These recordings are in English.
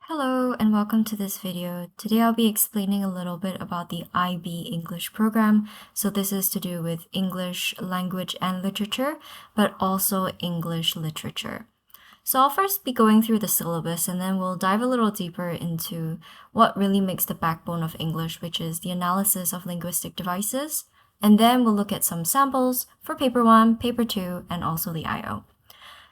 Hello and welcome to this video. Today I'll be explaining a little bit about the IB English program. So this is to do with English language and literature, but also English literature. So I'll first be going through the syllabus and then we'll dive a little deeper into what really makes the backbone of English, which is the analysis of linguistic devices. And then we'll look at some samples for paper 1, paper 2, and also the IO.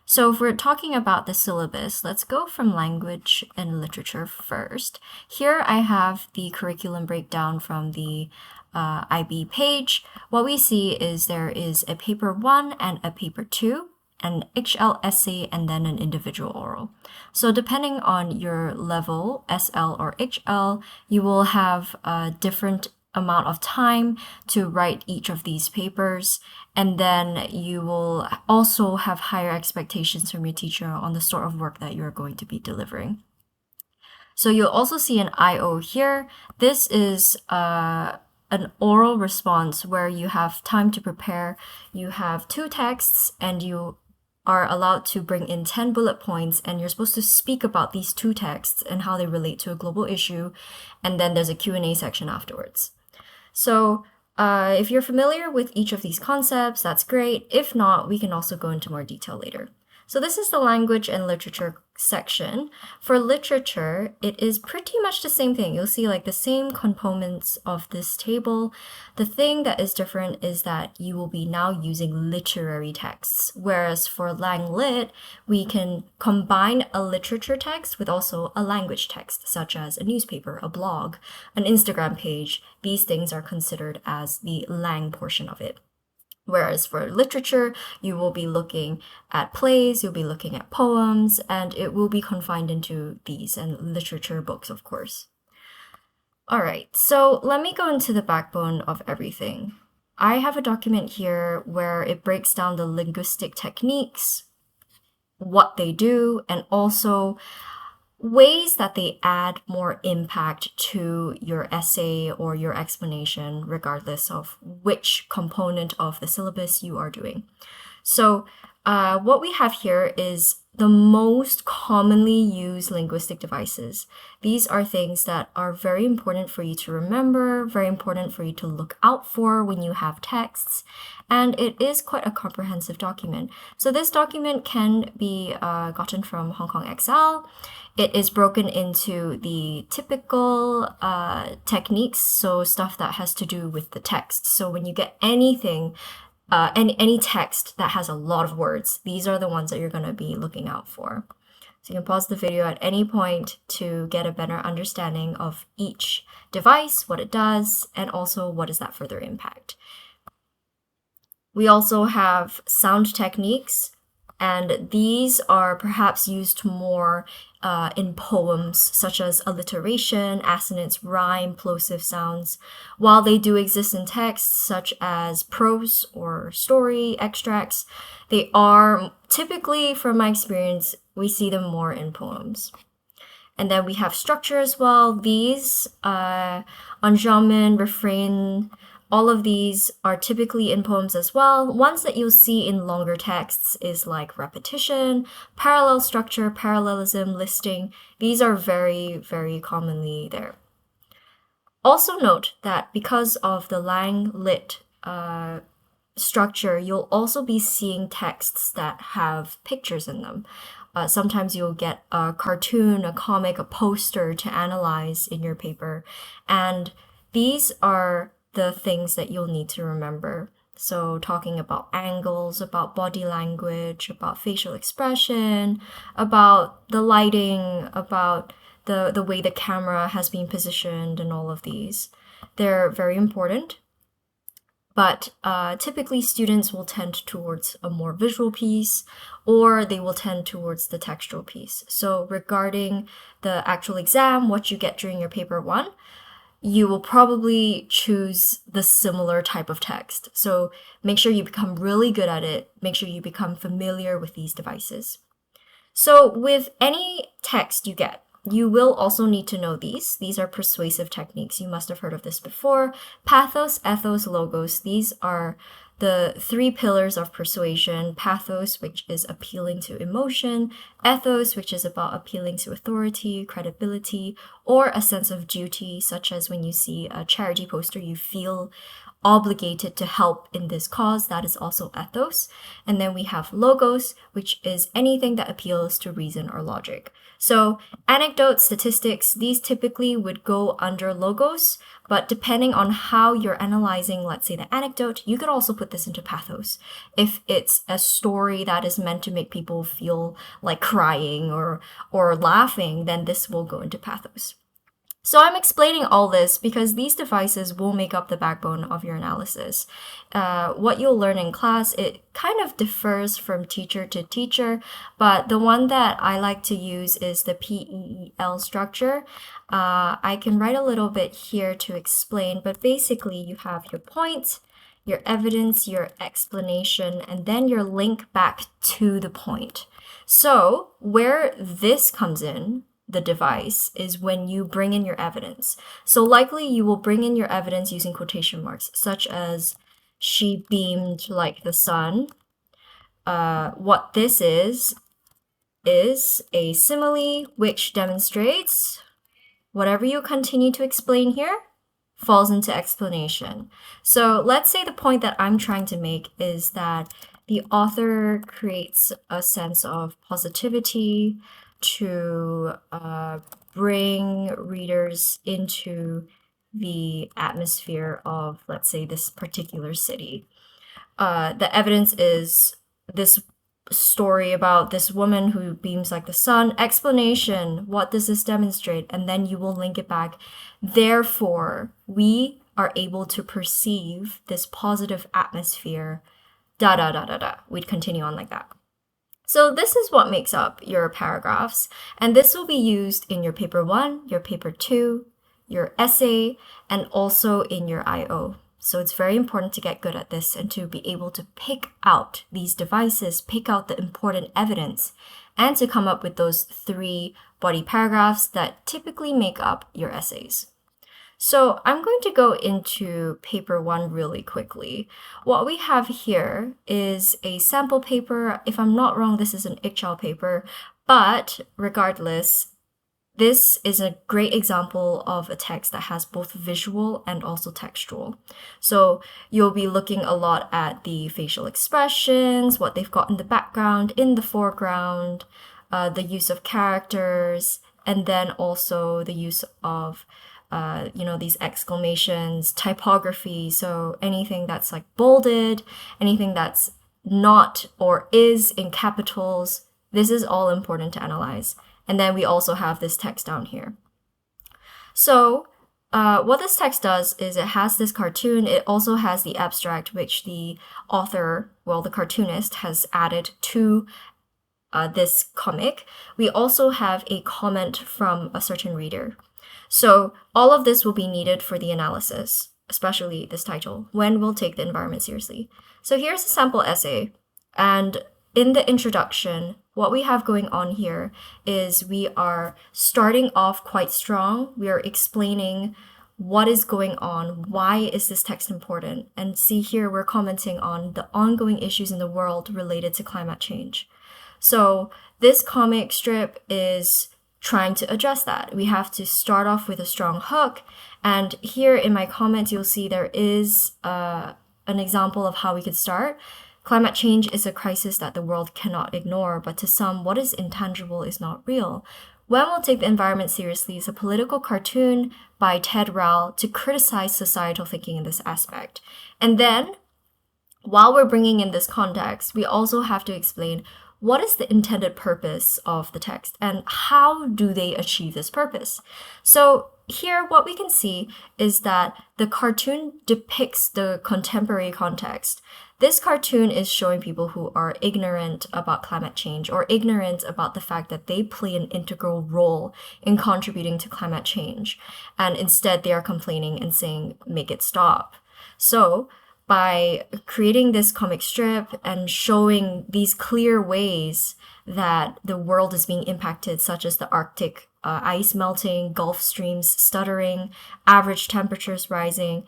So if we're talking about the syllabus, let's go from language and literature first. Here I have the curriculum breakdown from the IB page. What we see is there is a paper 1 and a paper 2, an HL essay, and then an individual oral. So depending on your level, SL or HL, you will have a different amount of time to write each of these papers, and then you will also have higher expectations from your teacher on the sort of work that you're going to be delivering. So you'll also see an IO here. This is an oral response where you have time to prepare. You have 2 texts and you are allowed to bring in 10 bullet points, and you're supposed to speak about these 2 texts and how they relate to a global issue, and then there's a Q&A section afterwards. So if you're familiar with each of these concepts, that's great. If not, we can also go into more detail later. So this is the language and literature section. For literature, it is pretty much the same thing. You'll see like the same components of this table. The thing that is different is that you will be now using literary texts, whereas for Lang&Lit, we can combine a literature text with also a language text, such as a newspaper, a blog, an Instagram page. These things are considered as the Lang portion of it. Whereas for literature, you will be looking at plays, you'll be looking at poems, and it will be confined into these and literature books, of course. All right, so let me go into the backbone of everything. I have a document here where it breaks down the linguistic techniques, what they do, and also ways that they add more impact to your essay or your explanation, regardless of which component of the syllabus you are doing. So what we have here is the most commonly used linguistic devices. These are things that are very important for you to remember, very important for you to look out for when you have texts, and it is quite a comprehensive document. So this document can be gotten from HKExcel. It is broken into the typical techniques, so stuff that has to do with the text. So when you get anything, any text that has a lot of words, these are the ones that you're going to be looking out for. So you can pause the video at any point to get a better understanding of each device, what it does, and also what is that further impact. We also have sound techniques, and these are perhaps used more in poems, such as alliteration, assonance, rhyme, plosive sounds. While they do exist in texts, such as prose or story extracts, they are typically, from my experience, we see them more in poems. And then we have structure as well. These, enjambment, refrain, all of these are typically in poems as well. Ones that you'll see in longer texts is like repetition, parallel structure, parallelism, listing. These are very, very commonly there. Also note that because of the Lang&Lit structure, you'll also be seeing texts that have pictures in them. Sometimes you'll get a cartoon, a comic, a poster to analyze in your paper. And these are the things that you'll need to remember. So talking about angles, about body language, about facial expression, about the lighting, about the way the camera has been positioned, and all of these. They're very important. But typically students will tend towards a more visual piece, or they will tend towards the textual piece. So regarding the actual exam, what you get during your paper 1, you will probably choose the similar type of text. So make sure you become really good at it. Make sure you become familiar with these devices. So with any text you get, you will also need to know these. These are persuasive techniques. You must have heard of this before. Pathos, ethos, logos. These are the 3 pillars of persuasion: pathos, which is appealing to emotion; ethos, which is about appealing to authority, credibility, or a sense of duty, such as when you see a charity poster, you feel obligated to help in this cause. That is also ethos. And then we have logos, which is anything that appeals to reason or logic. So anecdotes, statistics, these typically would go under logos, but depending on how you're analyzing, let's say, the anecdote, you could also put this into pathos. If it's a story that is meant to make people feel like crying or laughing, then this will go into pathos. So I'm explaining all this because these devices will make up the backbone of your analysis. What you'll learn in class, it kind of differs from teacher to teacher, but the one that I like to use is the PEEL structure. I can write a little bit here to explain, but basically you have your point, your evidence, your explanation, and then your link back to the point. So where this comes in, the device, is when you bring in your evidence. So likely you will bring in your evidence using quotation marks, such as she beamed like the sun. What this is a simile which demonstrates whatever you continue to explain here falls into explanation. So let's say the point that I'm trying to make is that the author creates a sense of positivity to bring readers into the atmosphere of, let's say, this particular city. The evidence is this story about this woman who beams like the sun. Explanation, what does this demonstrate? And then you will link it back. Therefore, we are able to perceive this positive atmosphere, da da da da da. We'd continue on like that. So this is what makes up your paragraphs, and this will be used in your paper 1, your paper 2, your essay, and also in your IO. So it's very important to get good at this and to be able to pick out these devices, pick out the important evidence, and to come up with those 3 body paragraphs that typically make up your essays. So I'm going to go into paper 1 really quickly. What we have here is a sample paper. If I'm not wrong, this is an HKExcel paper, but regardless, this is a great example of a text that has both visual and also textual. So you'll be looking a lot at the facial expressions, what they've got in the background, in the foreground, the use of characters, and then also the use of these exclamations, typography, so anything that's like bolded, anything that's not or is in capitals, this is all important to analyze. And then we also have this text down here. So what this text does is it has this cartoon. It also has the abstract, which the author, well, the cartoonist, has added to this comic. We also have a comment from a certain reader. So all of this will be needed for the analysis, especially this title, when we'll take the environment seriously. So here's a sample essay. And in the introduction, what we have going on here is we are starting off quite strong. We are explaining what is going on, why is this text important, and see here we're commenting on the ongoing issues in the world related to climate change. So this comic strip is trying to address that. We have to start off with a strong hook, and here in my comments you'll see there is an example of how we could start. Climate change is a crisis that the world cannot ignore, but to some, what is intangible is not real. When We'll Take the Environment Seriously is a political cartoon by Ted Rowell to criticize societal thinking in this aspect. And then, while we're bringing in this context, we also have to explain what is the intended purpose of the text and how do they achieve this purpose. So here what we can see is that the cartoon depicts the contemporary context. This cartoon is showing people who are ignorant about climate change or ignorant about the fact that they play an integral role in contributing to climate change. And instead they are complaining and saying, make it stop. So by creating this comic strip and showing these clear ways that the world is being impacted, such as the Arctic ice melting, Gulf streams stuttering, average temperatures rising,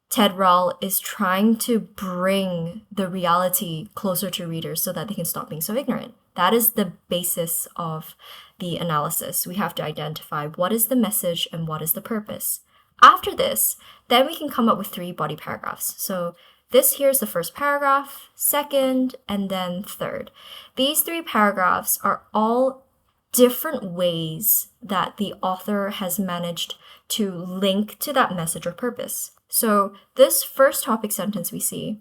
Ted Rall is trying to bring the reality closer to readers so that they can stop being so ignorant. That is the basis of the analysis. We have to identify what is the message and what is the purpose. After this, then we can come up with 3 body paragraphs. So this here is the first paragraph, second, and then third. These 3 paragraphs are all different ways that the author has managed to link to that message or purpose. So this first topic sentence we see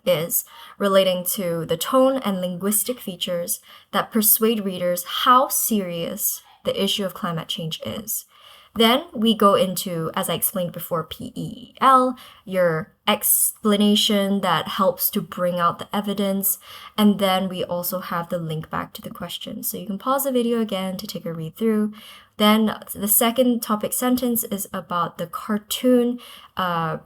is relating to the tone and linguistic features that persuade readers how serious the issue of climate change is. Then we go into, as I explained before, PEL, your explanation that helps to bring out the evidence, and then we also have the link back to the question. So you can pause the video again to take a read through. Then the second topic sentence is about the cartoon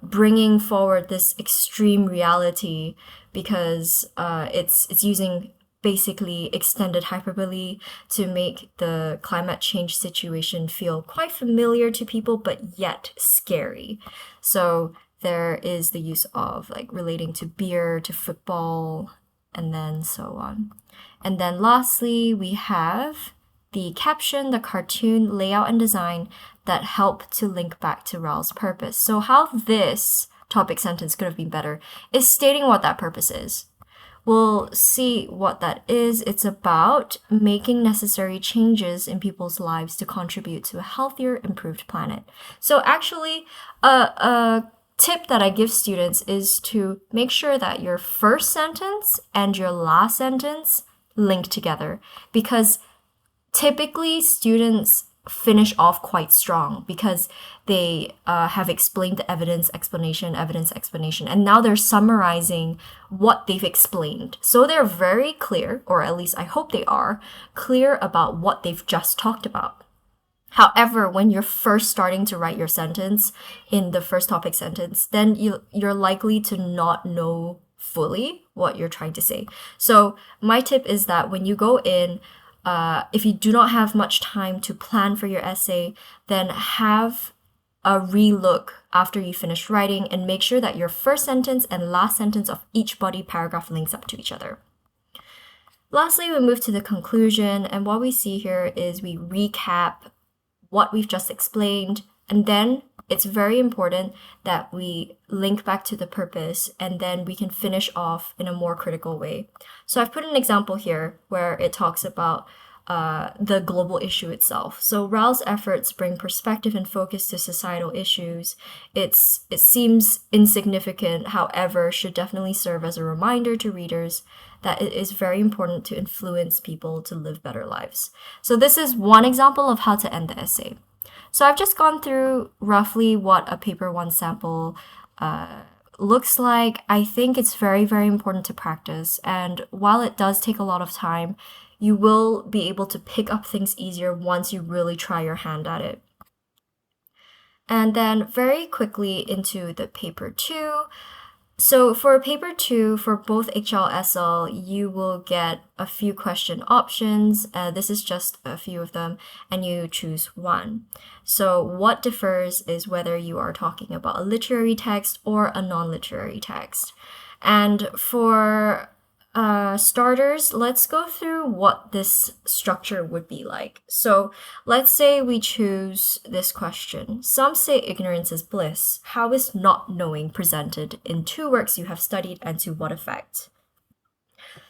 bringing forward this extreme reality because it's using basically extended hyperbole to make the climate change situation feel quite familiar to people, but yet scary. So there is the use of like relating to beer, to football, and then so on. And then lastly, we have the caption, the cartoon, layout, and design that help to link back to Rall's purpose. So how this topic sentence could have been better is stating what that purpose is. We'll see what that is. It's about making necessary changes in people's lives to contribute to a healthier, improved planet. So actually, a tip that I give students is to make sure that your first sentence and your last sentence link together, because typically students finish off quite strong because they have explained the evidence, explanation, and now they're summarizing what they've explained. So they're very clear, or at least I hope they are, clear about what they've just talked about. However, when you're first starting to write your sentence in the first topic sentence, then you're likely to not know fully what you're trying to say. So my tip is that when you go in, if you do not have much time to plan for your essay, then have a relook after you finish writing and make sure that your first sentence and last sentence of each body paragraph links up to each other. Lastly, we move to the conclusion, and what we see here is we recap what we've just explained, and then it's very important that we link back to the purpose, and then we can finish off in a more critical way. So I've put an example here where it talks about the global issue itself. So Rall's efforts bring perspective and focus to societal issues. It seems insignificant, however, should definitely serve as a reminder to readers that it is very important to influence people to live better lives. So this is one example of how to end the essay. So I've just gone through roughly what a paper 1 sample looks like. I think it's very, very important to practice. And while it does take a lot of time, you will be able to pick up things easier once you really try your hand at it. And then very quickly into the paper 2. So for paper 2, for both HKExcel, you will get a few question options. This is just a few of them, and you choose one. So what differs is whether you are talking about a literary text or a non-literary text. And for starters, let's go through what this structure would be like. So let's say we choose this question. Some say ignorance is bliss. How is not knowing presented in 2 works you have studied, and to what effect?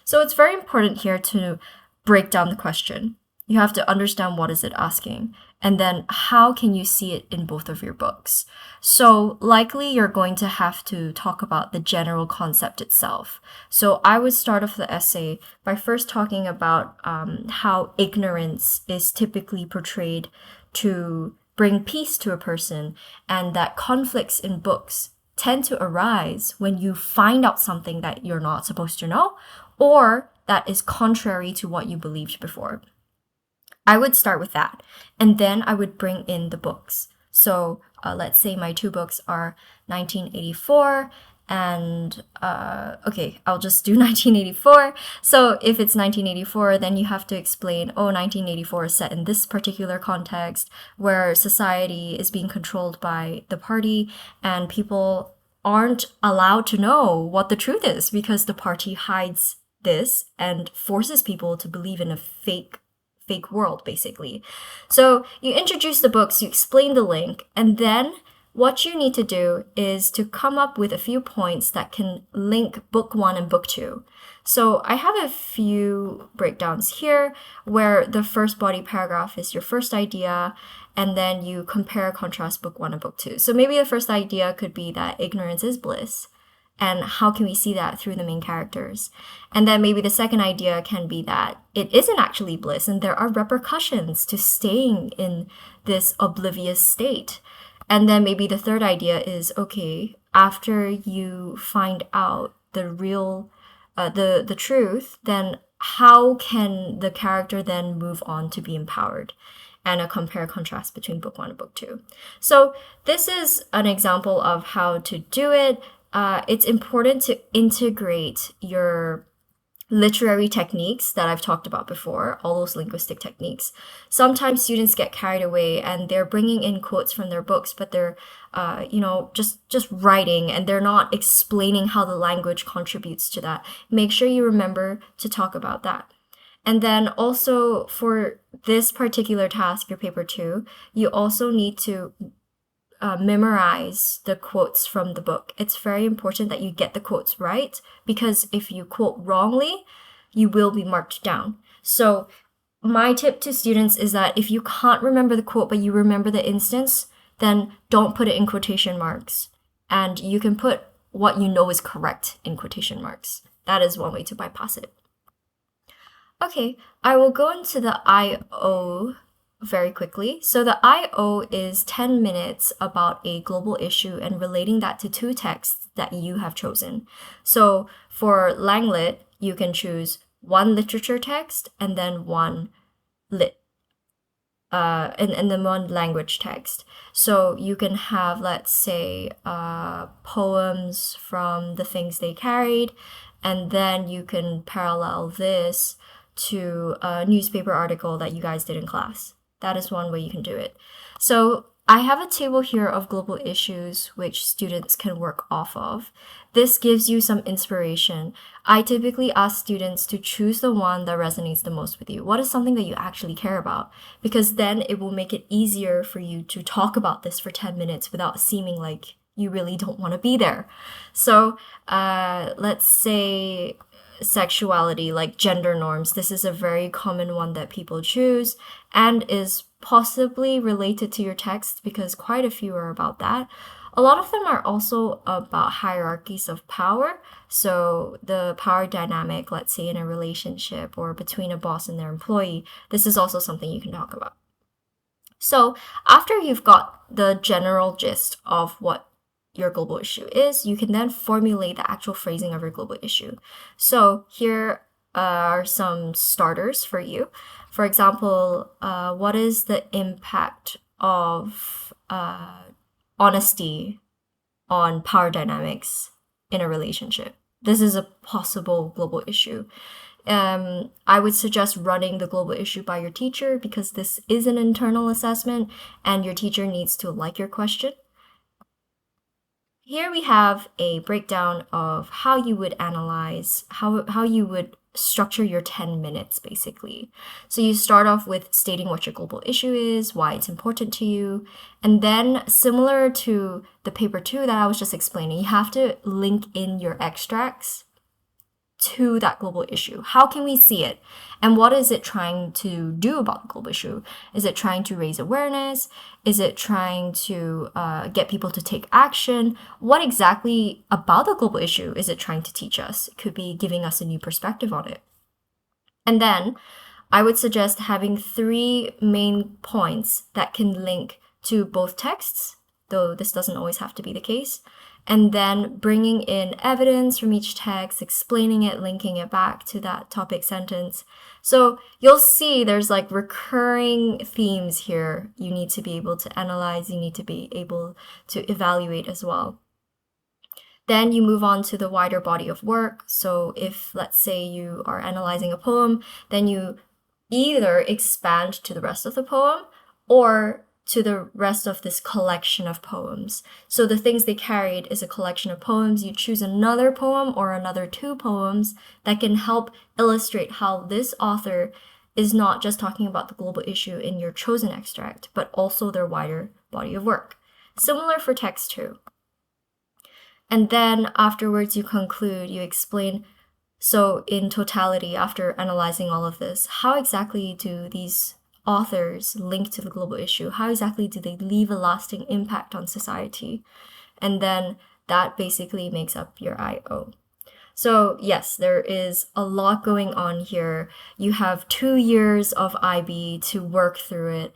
So it's very important here to break down the question. You have to understand what is it asking, and then how can you see it in both of your books. So likely you're going to have to talk about the general concept itself. So I would start off the essay by first talking about how ignorance is typically portrayed to bring peace to a person, and that conflicts in books tend to arise when you find out something that you're not supposed to know, or that is contrary to what you believed before. I would start with that, and then I would bring in the books. So let's say my 2 books are 1984 and, okay, I'll just do 1984. So if it's 1984, then you have to explain, 1984 is set in this particular context where society is being controlled by the party and people aren't allowed to know what the truth is because the party hides this and forces people to believe in a fake world, basically. So you introduce the books, you explain the link, and then what you need to do is to come up with a few points that can link book 1 and book 2. So I have a few breakdowns here where the first body paragraph is your first idea, and then you compare and contrast book 1 and book 2. So maybe the first idea could be that ignorance is bliss. And how can we see that through the main characters? And then maybe the second idea can be that it isn't actually bliss and there are repercussions to staying in this oblivious state. And then maybe the third idea is, okay, after you find out the real, the truth, then how can the character then move on to be empowered? And a compare contrast between book 1 and book 2. So this is an example of how to do it. It's important to integrate your literary techniques that I've talked about before, all those linguistic techniques. Sometimes students get carried away and they're bringing in quotes from their books, but they're, just writing and they're not explaining how the language contributes to that. Make sure you remember to talk about that. And then also for this particular task, your paper 2, you also need to memorize the quotes from the book. It's very important that you get the quotes right, because if you quote wrongly, you will be marked down. So my tip to students is that if you can't remember the quote, but you remember the instance, then don't put it in quotation marks. And you can put what you know is correct in quotation marks. That is one way to bypass it. Okay, I will go into the I.O. very quickly. So the I.O. is 10 minutes about a global issue and relating that to 2 texts that you have chosen. So for Lang&Lit, you can choose 1 literature text and then 1 lit, and then 1 language text. So you can have, let's say, poems from the things they carried, and then you can parallel this to a newspaper article that you guys did in class. That is one way you can do it. So I have a table here of global issues which students can work off of. This gives you some inspiration. I typically ask students to choose the one that resonates the most with you. What is something that you actually care about? Because then it will make it easier for you to talk about this for 10 minutes without seeming like you really don't want to be there. So let's say sexuality, like gender norms. This is a very common one that people choose and is possibly related to your text because quite a few are about that. A lot of them are also about hierarchies of power. So the power dynamic, let's say in a relationship or between a boss and their employee, this is also something you can talk about. So after you've got the general gist of what your global issue is, you can then formulate the actual phrasing of your global issue. So here are some starters for you. For example, what is the impact of honesty on power dynamics in a relationship? This is a possible global issue. I would suggest running the global issue by your teacher because this is an internal assessment and your teacher needs to like your question. Here we have a breakdown of how you would analyze, how you would structure your 10 minutes, basically. So you start off with stating what your global issue is, why it's important to you, and then similar to the paper 2 that I was just explaining, you have to link in your extracts to that global issue. How can we see it? And what is it trying to do about the global issue? Is it trying to raise awareness? Is it trying to get people to take action? What exactly about the global issue is it trying to teach us? It could be giving us a new perspective on it. And then I would suggest having 3 main points that can link to both texts, though this doesn't always have to be the case, and then bringing in evidence from each text, explaining it, linking it back to that topic sentence. So you'll see there's like recurring themes here you need to be able to analyze, you need to be able to evaluate as well. Then you move on to the wider body of work. So if, let's say, you are analyzing a poem, then you either expand to the rest of the poem or to the rest of this collection of poems. So the things they carried is a collection of poems. You choose another poem or another two poems that can help illustrate how this author is not just talking about the global issue in your chosen extract, but also their wider body of work. Similar for text too. And then afterwards you conclude, you explain, so in totality, after analyzing all of this, how exactly do these authors link to the global issue? How exactly do they leave a lasting impact on society? And then that basically makes up your I.O. So yes, there is a lot going on here. You have 2 years of IB to work through it.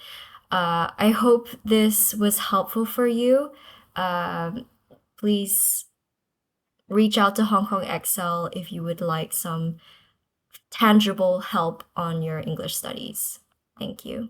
I hope this was helpful for you. Please reach out to HKExcel if you would like some tangible help on your English studies. Thank you.